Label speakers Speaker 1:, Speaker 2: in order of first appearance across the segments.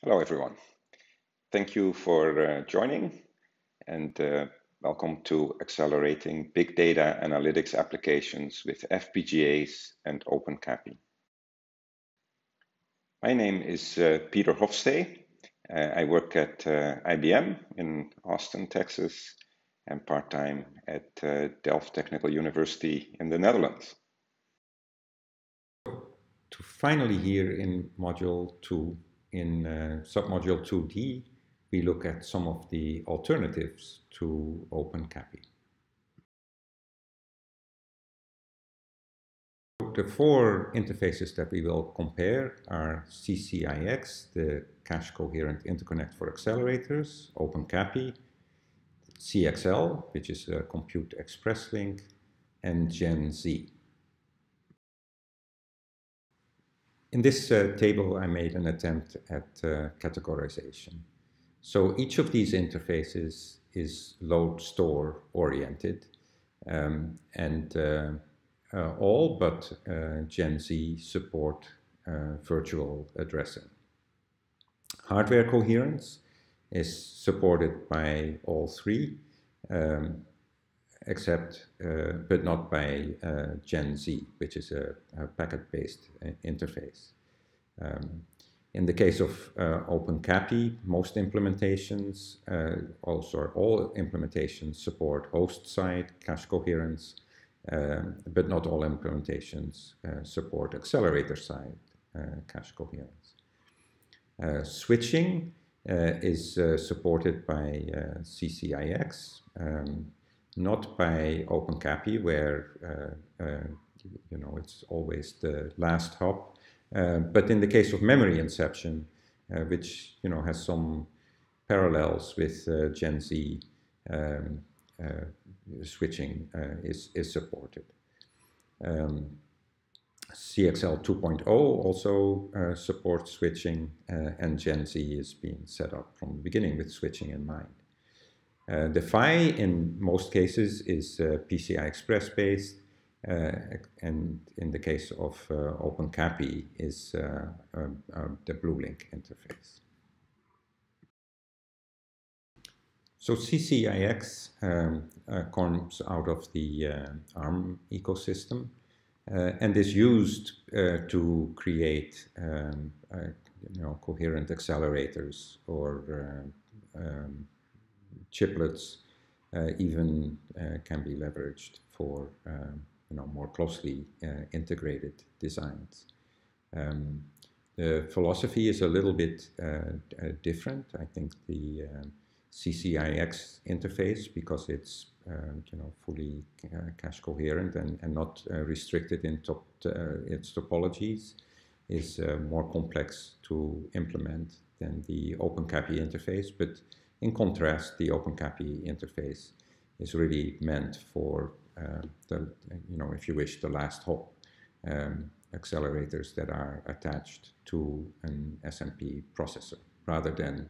Speaker 1: Hello, everyone. Thank you for joining and welcome to Accelerating Big Data Analytics Applications with FPGAs and OpenCAPI. My name is Peter Hofstee. I work at IBM in Austin, Texas, and part-time at Delft Technical University in the Netherlands.
Speaker 2: To finally here in Module 2, in submodule 2d, we look at some of the alternatives to OpenCAPI. The four interfaces that we will compare are CCIX, the Cache Coherent Interconnect for Accelerators, OpenCAPI, CXL, which is a Compute Express Link, and GenZ. In this table, I made an attempt at categorization. So each of these interfaces is load-store oriented, and all but GenZ support virtual addressing. Hardware coherence is supported by all three, except but not by GenZ, which is a packet-based interface. In the case of OpenCAPI, most implementations, also all implementations support host-side cache coherence, but not all implementations support accelerator-side cache coherence. Switching is supported by CCIX, not by OpenCAPI, where it's always the last hop. But in the case of memory inception, which has some parallels with GenZ, switching is supported. CXL 2.0 also supports switching, and GenZ is being set up from the beginning with switching in mind. The PHY in most cases is PCI Express based, and in the case of OpenCAPI is the BlueLink interface. So CCIX comes out of the ARM ecosystem and is used to create coherent accelerators or chiplets. Even can be leveraged for more closely integrated designs. The philosophy is a little bit different. I think the CCIX interface, because it's fully cache coherent and not restricted in its topologies, is more complex to implement than the OpenCAPI interface. But in contrast, the OpenCAPI interface is really meant for if you wish, the last hop accelerators that are attached to an SMP processor, rather than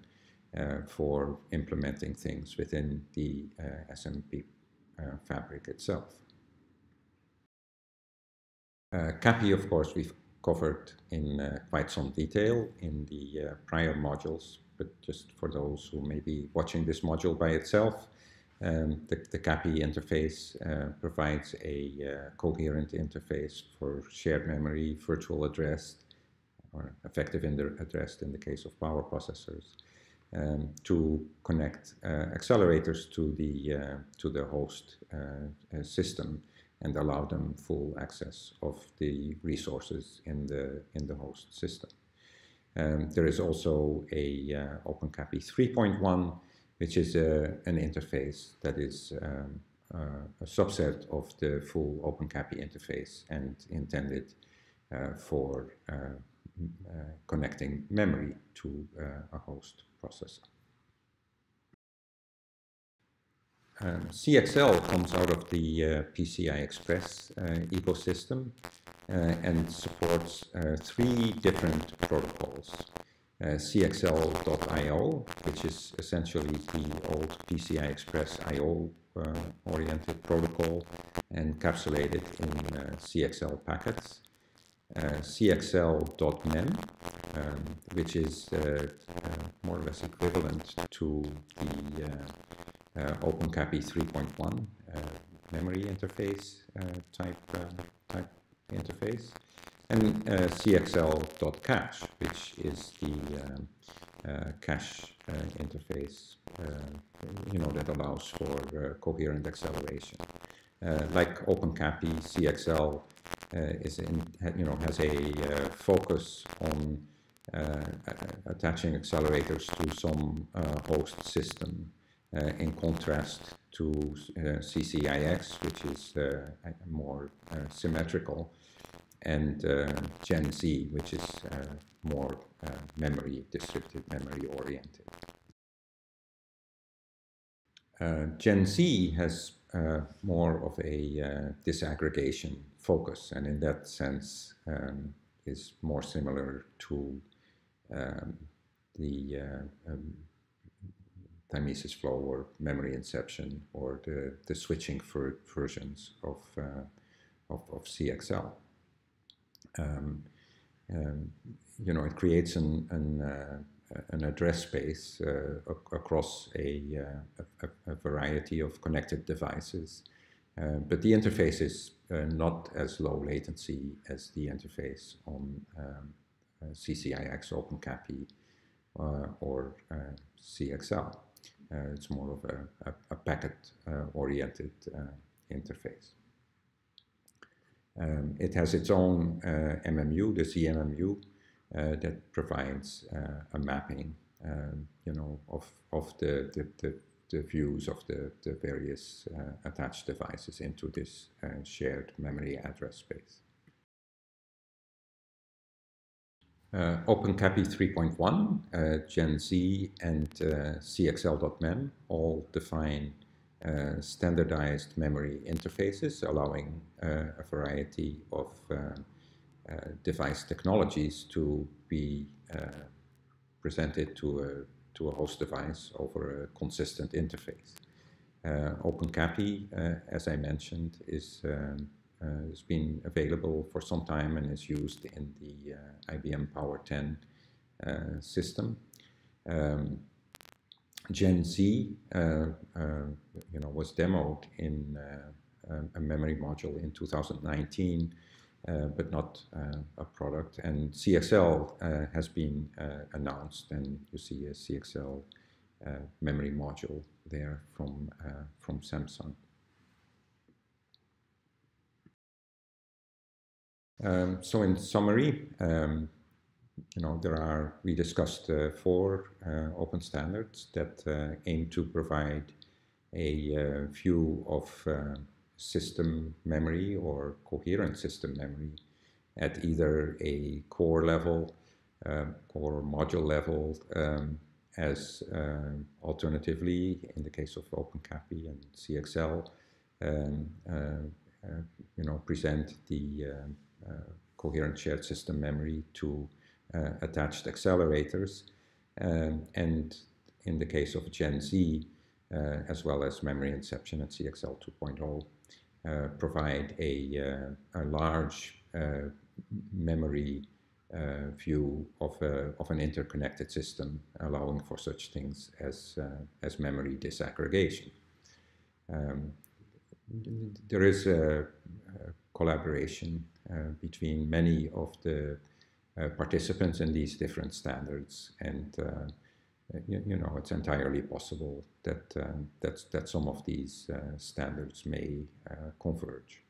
Speaker 2: for implementing things within the SMP fabric itself. CAPI, of course, we've covered in quite some detail in the prior modules, but just for those who may be watching this module by itself, the CAPI interface provides a coherent interface for shared memory, virtual addressed, or effective addressed in the case of power processors, to connect accelerators to the host system and allow them full access of the resources in the host system. There is also a OpenCAPI 3.1, which is an interface that is a subset of the full OpenCAPI interface and intended for connecting memory to a host processor. CXL comes out of the PCI Express ecosystem and supports three different protocols. CXL.io, which is essentially the old PCI Express I/O oriented protocol encapsulated in CXL packets. CXL.mem, which is more or less equivalent to the OpenCAPI 3.1 memory interface type interface, and CXL.cache, which is the cache interface, that allows for coherent acceleration. Like OpenCAPI, CXL has a focus on attaching accelerators to some host system, in contrast to CCIX, which is more symmetrical, and GenZ, which is more distributed memory oriented. GenZ has more of a disaggregation focus, and in that sense is more similar to the timesis flow or memory inception, or the switching versions of CXL. It creates an address space across a variety of connected devices, but the interface is not as low latency as the interface on CCIX, OpenCAPI, or CXL. It's more of a packet-oriented interface. It has its own MMU, the ZMMU, that provides a mapping, of the views of the various attached devices into this shared memory address space. OpenCAPI 3.1, GenZ, and CXL.mem all define standardized memory interfaces, allowing a variety of device technologies to be presented to a host device over a consistent interface. OpenCAPI, as I mentioned, has been available for some time and is used in the IBM Power 10 system. GenZ, was demoed in a memory module in 2019, but not a product. And CXL has been announced, and you see a CXL memory module there from Samsung. So in summary, we discussed 4 open standards that aim to provide a view of system memory or coherent system memory at either a core level, core module level, as alternatively, in the case of OpenCAPI and CXL, present the coherent shared system memory to attached accelerators, and in the case of GenZ, as well as memory inception at CXL 2.0, provide a large memory view of an interconnected system, allowing for such things as memory disaggregation. There is a collaboration between many of the participants in these different standards, and it's entirely possible that some of these standards may converge.